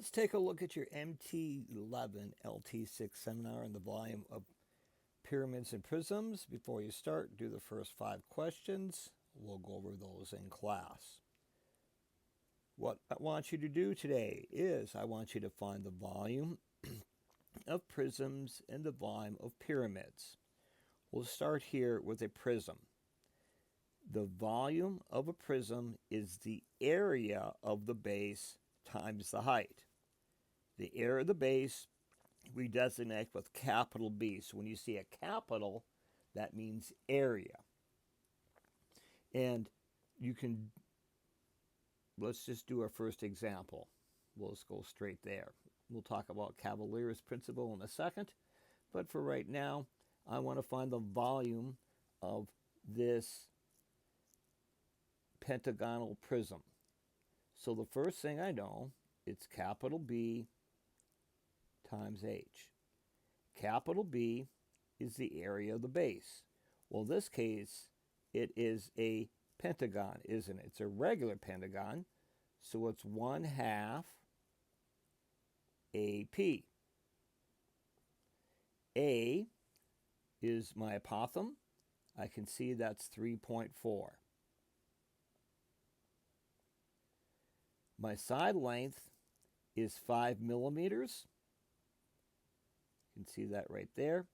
Let's take a look at your MT11 LT6 seminar on the volume of pyramids and prisms. Before you start, do the first 5 questions. We'll go over those in class. What I want you to do today is I want you to find the volume of prisms and the volume of pyramids. We'll start here with a prism. The volume of a prism is the area of the base times the height. The area of the base we designate with capital B. So when you see a capital, that means area. And you can, let's just do our first example. We'll just go straight there. We'll talk about Cavalier's principle in a second. But for right now, I want to find the volume of this pentagonal prism. So the first thing I know, it's capital B times H. Capital B is the area of the base. Well, in this case, it is a pentagon, isn't it? It's a regular pentagon, so it's 1/2 AP. A is my apothem. I can see that's 3.4. My side length is 5 millimeters. You can see that right there.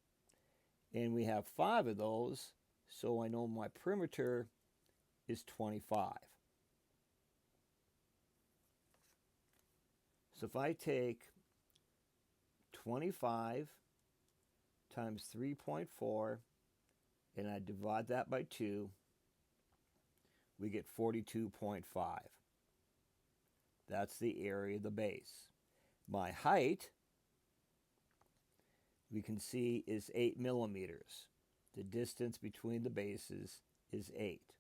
And we have 5 of those, so I know my perimeter is 25. So if I take 25 times 3.4 and I divide that by 2, we get 42.5. That's the area of the base. My height, we can see, is 8 millimeters. The distance between the bases is 8.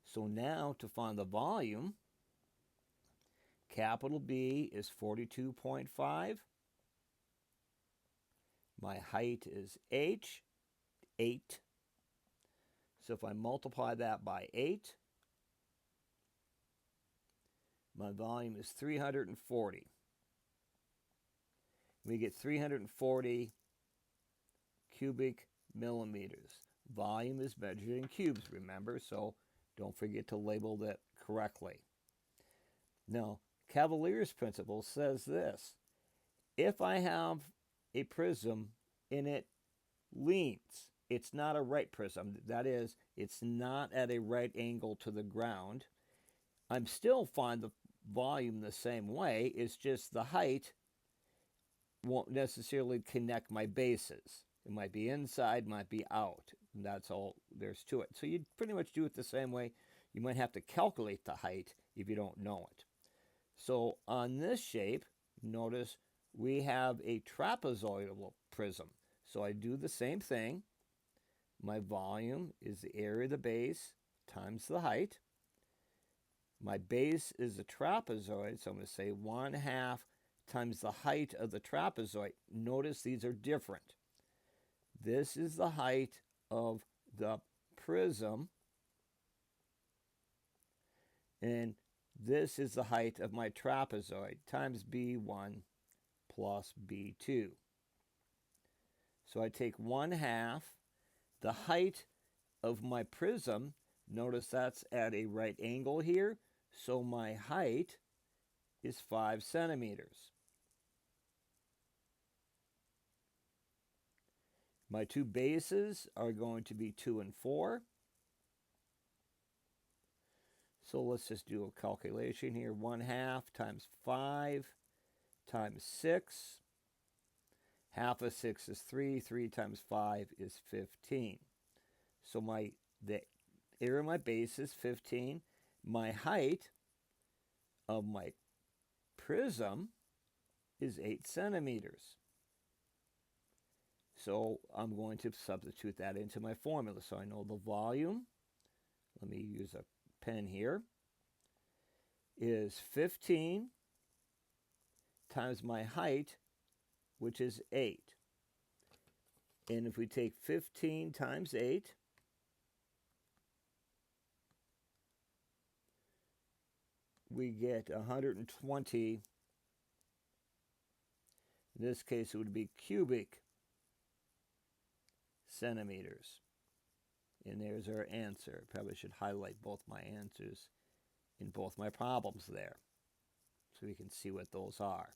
So now to find the volume, capital B is 42.5. My height is H, 8. So if I multiply that by 8, my volume is 340. We get 340 cubic millimeters. Volume is measured in cubes, remember, so don't forget to label that correctly. Now, Cavalier's principle says this. If I have a prism and it leans, it's not a right prism. That is, it's not at a right angle to the ground. I'm still find the volume the same way. It's just the height won't necessarily connect my bases. It might be inside, might be out. And that's all there's to it. So you pretty much do it the same way. You might have to calculate the height if you don't know it. So on this shape, notice we have a trapezoidal prism. So I do the same thing. My volume is the area of the base times the height. My base is a trapezoid, so I'm going to say 1/2 times the height of the trapezoid. Notice these are different. This is the height of the prism, and this is the height of my trapezoid times B1 plus B2. So I take 1/2 the height of my prism. Notice that's at a right angle here, so my height is 5 centimeters. My two bases are going to be 2 and 4. So let's just do a calculation here. 1/2 times 5 times 6. Half of 6 is 3. 3 times 5 is 15. So the area of my base is 15. My height of my prism is 8 centimeters. So I'm going to substitute that into my formula. So I know the volume, let me use a pen here, is 15 times my height, which is 8. And if we take 15 times 8, we get 120 In this case, it would be cubic centimeters. And there's our answer. Probably should highlight both my answers in both my problems there so we can see what those are.